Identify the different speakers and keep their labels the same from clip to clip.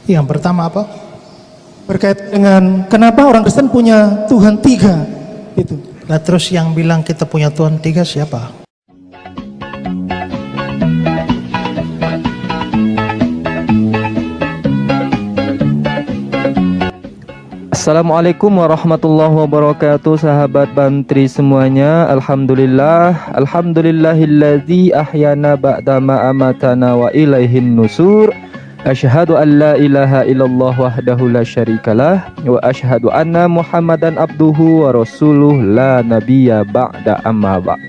Speaker 1: Yang pertama apa? Berkait dengan kenapa orang Kristen punya Tuhan tiga itu. Nah terus yang bilang kita punya Tuhan tiga siapa?
Speaker 2: Assalamualaikum warahmatullahi wabarakatuh, sahabat Bantri semuanya. Alhamdulillahilladzi ahyana ba'dama amatana wa ilaihin nusur. Asyhadu an la ilaha illallah wahdahu la syarikalah wa asyhadu anna Muhammadan abduhu wa rasuluh la nabiyya ba'da amma ba'd.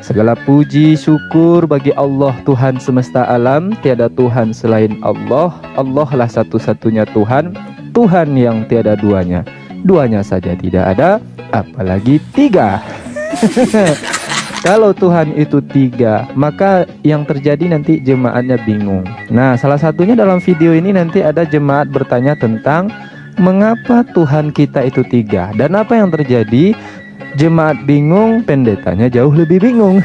Speaker 2: Segala puji syukur bagi Allah Tuhan semesta alam, tiada Tuhan selain Allah. Allah lah satu-satunya Tuhan, Tuhan yang tiada duanya. Duanya saja tidak ada, apalagi tiga. Kalau Tuhan itu tiga, maka yang terjadi nanti jemaatnya bingung. Nah, salah satunya dalam video ini nanti ada jemaat bertanya tentang mengapa Tuhan kita itu tiga. Dan apa yang terjadi? Jemaat bingung, pendetanya jauh lebih bingung.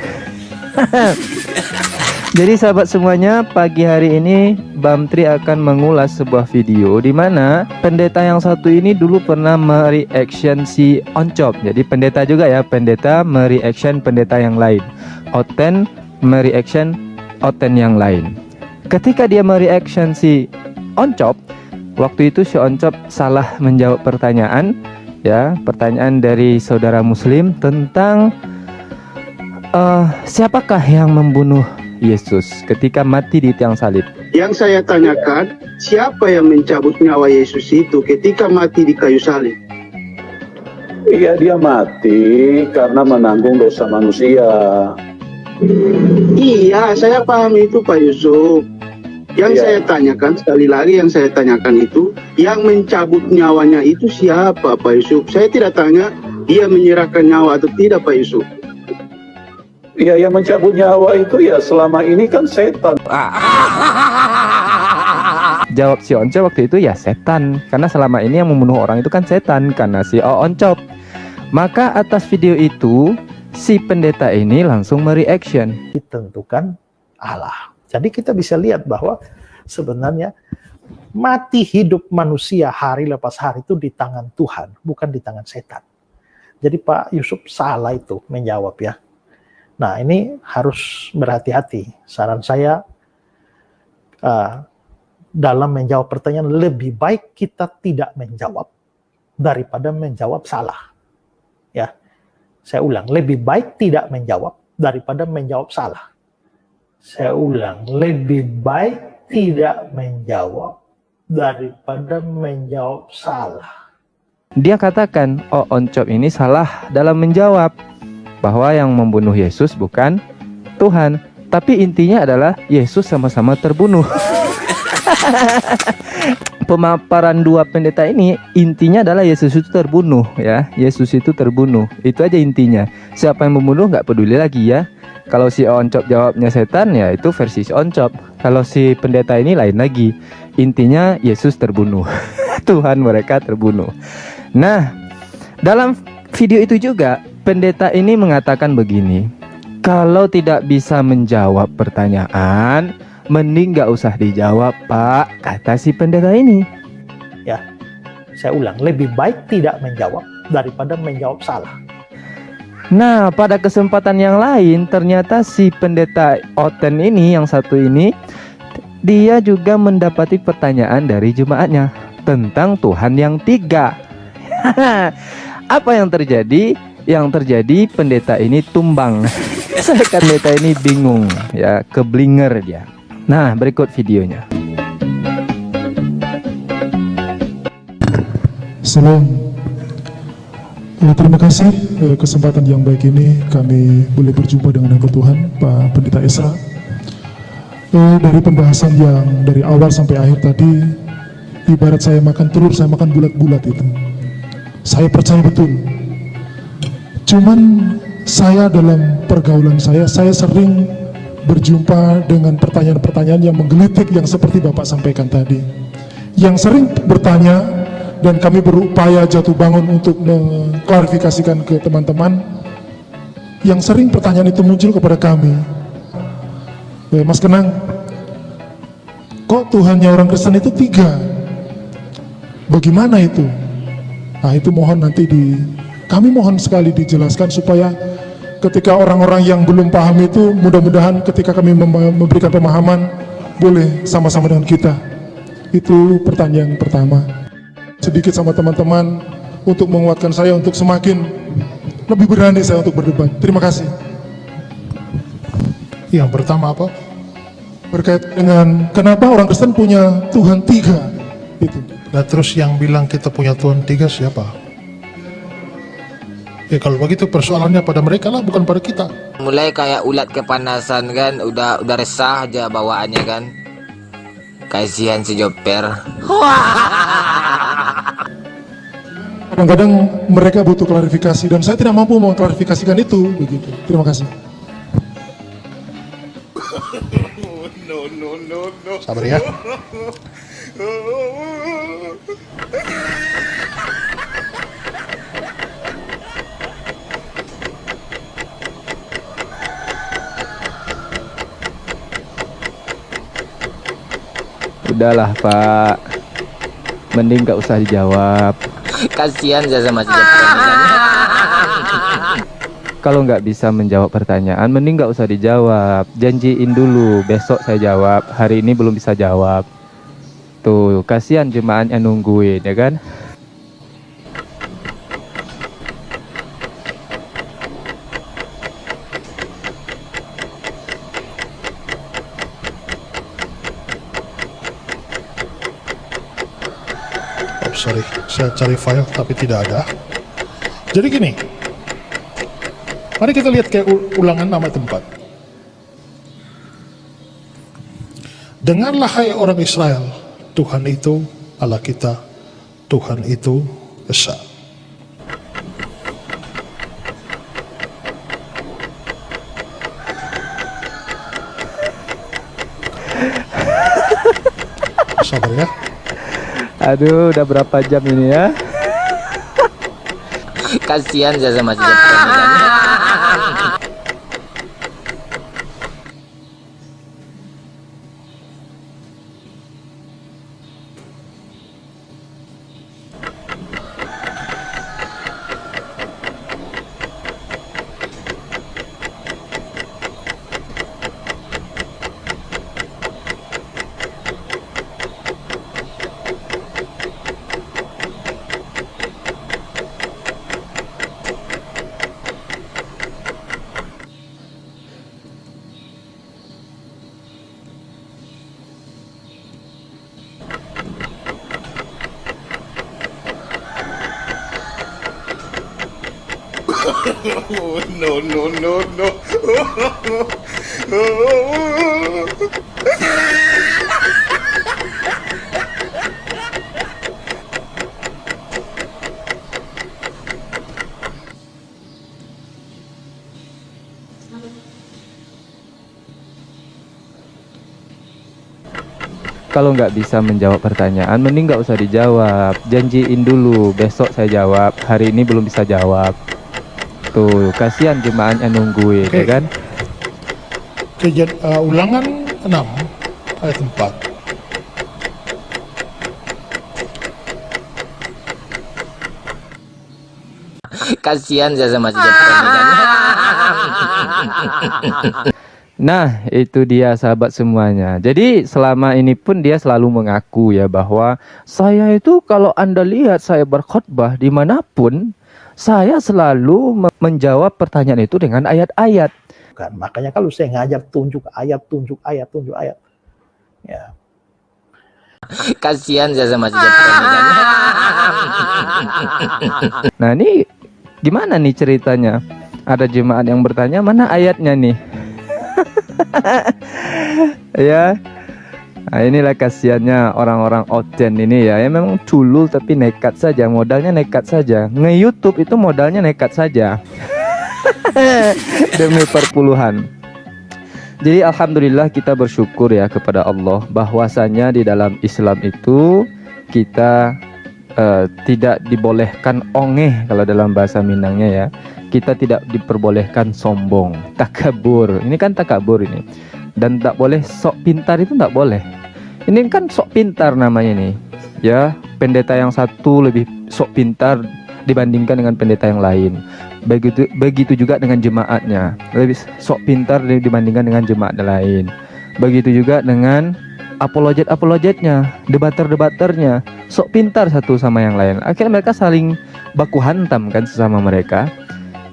Speaker 2: Jadi sahabat semuanya, pagi hari ini Bamtri akan mengulas sebuah video di mana pendeta yang satu ini dulu pernah mereaction si Oncop. Jadi pendeta juga ya, pendeta mereaction pendeta yang lain. Oten mereaction Oten yang lain. Ketika dia mereaction si Oncop, waktu itu si Oncop salah menjawab pertanyaan, ya, pertanyaan dari saudara Muslim tentang siapakah yang membunuh Yesus ketika mati di tiang salib.
Speaker 3: Yang saya tanyakan, siapa yang mencabut nyawa Yesus itu ketika mati di kayu salib?
Speaker 4: Iya, dia mati karena menanggung dosa manusia.
Speaker 3: Iya, saya paham itu Pak Yusuf. Yang saya tanyakan, sekali lagi yang saya tanyakan itu, yang mencabut nyawanya itu siapa Pak Yusuf? Saya tidak tanya dia menyerahkan nyawa atau tidak Pak Yusuf.
Speaker 4: Ya, yang mencabut nyawa itu ya selama ini kan setan.
Speaker 2: Jawab si Oncop waktu itu ya setan, karena selama ini yang membunuh orang itu kan setan, karena si Oncop. Maka atas video itu si pendeta ini langsung mereaction.
Speaker 1: Ditentukan Allah. Jadi kita bisa lihat bahwa sebenarnya mati hidup manusia hari lepas hari itu di tangan Tuhan, bukan di tangan setan. Jadi Pak Yusuf salah itu menjawab ya. Nah ini harus berhati-hati. Saran saya dalam menjawab pertanyaan lebih baik kita tidak menjawab daripada menjawab salah. Ya, saya ulang, lebih baik tidak menjawab daripada menjawab salah. Saya ulang, lebih baik tidak menjawab daripada menjawab salah.
Speaker 2: Dia katakan, oh Oncop ini salah dalam menjawab bahwa yang membunuh Yesus bukan Tuhan, tapi intinya adalah Yesus sama-sama terbunuh. Pemaparan dua pendeta ini intinya adalah Yesus itu terbunuh, ya. Yesus itu terbunuh, itu aja intinya. Siapa yang membunuh nggak peduli lagi ya. Kalau si Oncop jawabnya setan, ya itu versi si Oncop. Kalau si pendeta ini lain lagi, intinya Yesus terbunuh. Tuhan mereka terbunuh. Nah, dalam video itu juga pendeta ini mengatakan begini, kalau tidak bisa menjawab pertanyaan, mending gak usah dijawab Pak, kata si pendeta ini.
Speaker 1: Ya, saya ulang, lebih baik tidak menjawab daripada menjawab salah.
Speaker 2: Nah, pada kesempatan yang lain, ternyata si pendeta Oten ini, yang satu ini, dia juga mendapati pertanyaan dari jemaatnya tentang Tuhan yang tiga. Apa yang terjadi? Yang terjadi pendeta ini tumbang. Pendeta ini bingung, ya, keblinger dia. Nah, berikut videonya.
Speaker 5: Salam. Terima kasih kesempatan yang baik ini kami boleh berjumpa dengan hamba Tuhan Pak Pendeta Esra. Dari pembahasan yang dari awal sampai akhir tadi, ibarat saya makan telur, saya makan bulat-bulat itu. Saya percaya betul. Cuman saya dalam pergaulan saya sering berjumpa dengan pertanyaan-pertanyaan yang menggelitik yang seperti Bapak sampaikan tadi. Yang sering bertanya dan kami berupaya jatuh bangun untuk mengklarifikasikan ke teman-teman. Yang sering pertanyaan itu muncul kepada kami. Mas Kenang, kok Tuhannya orang Kristen itu tiga? Bagaimana itu? Nah, itu mohon nanti kami mohon sekali dijelaskan supaya ketika orang-orang yang belum paham itu, mudah-mudahan ketika kami memberikan pemahaman, boleh sama-sama dengan kita. Itu pertanyaan pertama. Sedikit sama teman-teman untuk menguatkan saya untuk semakin lebih berani saya untuk berdebat. Terima kasih.
Speaker 6: Yang pertama apa?
Speaker 5: Berkait dengan kenapa orang Kristen punya Tuhan 3 itu.
Speaker 6: Nah terus yang bilang kita punya Tuhan 3 siapa? Ya kalau begitu persoalannya pada mereka lah, bukan pada kita.
Speaker 7: Mulai kayak ulat kepanasan kan, udah resah aja bawaannya kan. Kasihan si Joper.
Speaker 5: Kadang-kadang mereka butuh klarifikasi dan saya tidak mampu mengklarifikasikan itu begitu. Terima kasih.
Speaker 6: Sabar ya.
Speaker 2: Udahlah Pak, mending gak usah dijawab.
Speaker 7: Kasihan saya sama si Joper ini kan.
Speaker 2: Kalau nggak bisa menjawab pertanyaan, mending nggak usah dijawab. Janjiin dulu, besok saya jawab. Hari ini belum bisa jawab. Tuh, kasihan jemaatnya nungguin, ya kan?
Speaker 6: Oh, sorry, saya cari file tapi tidak ada. Jadi gini, mari kita lihat kayak ulangan nama tempat. Dengarlah hai orang Israel, Tuhan itu Allah kita, Tuhan itu Esa. Sabar ya.
Speaker 2: Aduh, udah berapa jam ini ya?
Speaker 7: Kasihan saya sama si Joper ini kan.
Speaker 2: Kalau nggak bisa menjawab pertanyaan, mending nggak usah dijawab. Janjiin dulu, besok saya jawab. Hari ini belum bisa jawab. Tuh, kasihan jemaatnya nungguin, ya kan?
Speaker 6: Ulangan 6 ayat 4.
Speaker 7: Kasihan saya sama si Joper ini kan.
Speaker 2: Nah, itu dia sahabat semuanya. Jadi selama ini pun dia selalu mengaku ya bahwa saya itu kalau Anda lihat saya berkhotbah dimanapun, saya selalu menjawab pertanyaan itu dengan ayat-ayat.
Speaker 1: Kan, makanya kalau saya ngajar tunjuk ayat, tunjuk ayat, tunjuk ayat. Ya.
Speaker 7: Kasihan saya sama si Joper ini kan.
Speaker 2: Nah, ini gimana nih ceritanya? Ada jemaat yang bertanya, mana ayatnya nih? Ya, nah, inilah kasihannya orang-orang outgen ini ya. Memang culul tapi nekat saja, modalnya nekat saja. Nge-YouTube itu modalnya nekat saja. Demi perpuluhan. Jadi alhamdulillah kita bersyukur ya kepada Allah bahwasanya di dalam Islam itu kita tidak dibolehkan ongeh kalau dalam bahasa Minangnya ya. Kita tidak diperbolehkan sombong, takabur. Ini kan takabur ini. Dan tak boleh sok pintar, itu tak boleh. Ini kan sok pintar namanya nih. Ya, pendeta yang satu lebih sok pintar dibandingkan dengan pendeta yang lain. Begitu juga dengan jemaatnya, lebih sok pintar dibandingkan dengan jemaat lain. Begitu juga dengan apologetnya, debaternya, sok pintar satu sama yang lain. Akhirnya mereka saling baku hantam kan sesama mereka.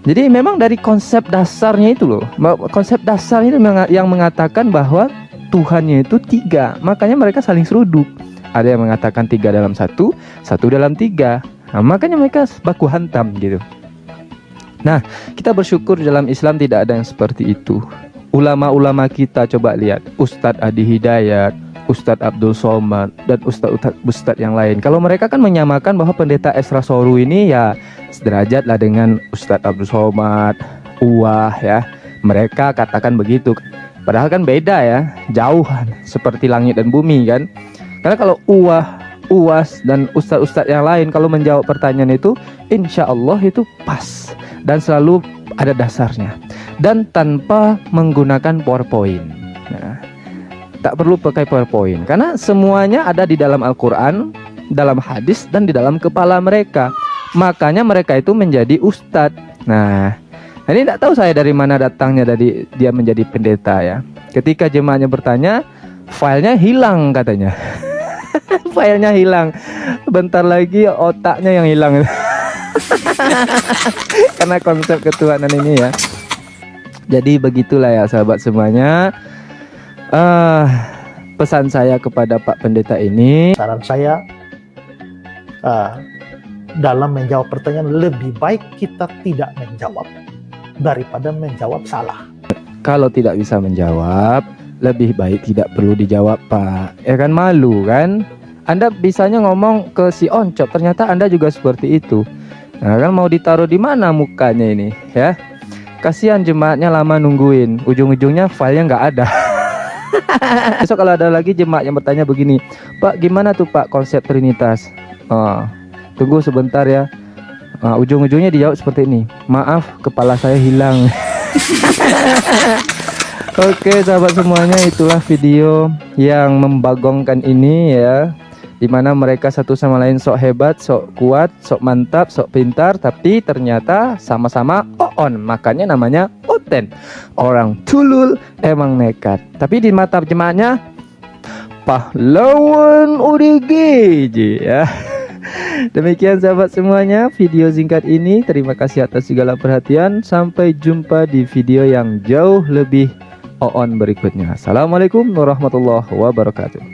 Speaker 2: Jadi memang dari konsep dasarnya itu loh, konsep dasarnya itu yang mengatakan bahwa Tuhannya itu 3, makanya mereka saling seruduk. Ada yang mengatakan 3 dalam 1, 1 dalam 3. Nah, makanya mereka baku hantam gitu. Nah, kita bersyukur dalam Islam tidak ada yang seperti itu. Ulama-ulama kita coba lihat, Ustadz Adi Hidayat, Ustadz Abdul Somad, dan Ustadz yang lain. Kalau mereka kan menyamakan bahwa pendeta Esra Soru ini ya sederajat lah dengan Ustadz Abdul Somad, Uwah ya. Mereka katakan begitu. Padahal kan beda ya, jauhan seperti langit dan bumi kan. Karena kalau Uwas dan ustadz-ustadz yang lain kalau menjawab pertanyaan itu, insya Allah itu pas dan selalu ada dasarnya dan tanpa menggunakan PowerPoint. Nah, tak perlu pakai PowerPoint karena semuanya ada di dalam Al-Quran, dalam hadis dan di dalam kepala mereka. Makanya mereka itu menjadi ustadz. Nah, ini tidak tahu saya dari mana datangnya dari dia menjadi pendeta ya. Ketika jemaahnya bertanya, filenya hilang katanya. Filenya hilang. Bentar lagi otaknya yang hilang. Karena konsep ketuhanan ini ya. Jadi begitulah ya sahabat semuanya. Pesan saya kepada Pak Pendeta ini,
Speaker 1: Saran saya dalam menjawab pertanyaan lebih baik kita tidak menjawab daripada menjawab salah.
Speaker 2: kalau tidak bisa menjawab, lebih baik tidak perlu dijawab Pak. Ya kan malu kan? Anda bisanya ngomong ke si Oncop, ternyata Anda juga seperti itu. Nah kan mau ditaruh di mana mukanya ini ya? Kasihan jemaatnya lama nungguin, ujung-ujungnya filenya nggak ada. Besok kalau ada lagi jemaat yang bertanya begini, Pak gimana tuh Pak konsep Trinitas? Tunggu sebentar ya. Ujung-ujungnya dijawab seperti ini, maaf kepala saya hilang. Oke sahabat semuanya, itulah video yang membagongkan ini ya, dimana mereka satu sama lain sok hebat, sok kuat, sok mantap, sok pintar, tapi ternyata sama-sama on, makanya namanya oten. Orang tulul emang nekat, tapi di mata jemaatnya pahlawan ODGJ ya. Demikian sahabat semuanya video singkat ini. Terima kasih atas segala perhatian. Sampai jumpa di video yang jauh lebih on berikutnya. Assalamualaikum warahmatullahi wabarakatuh.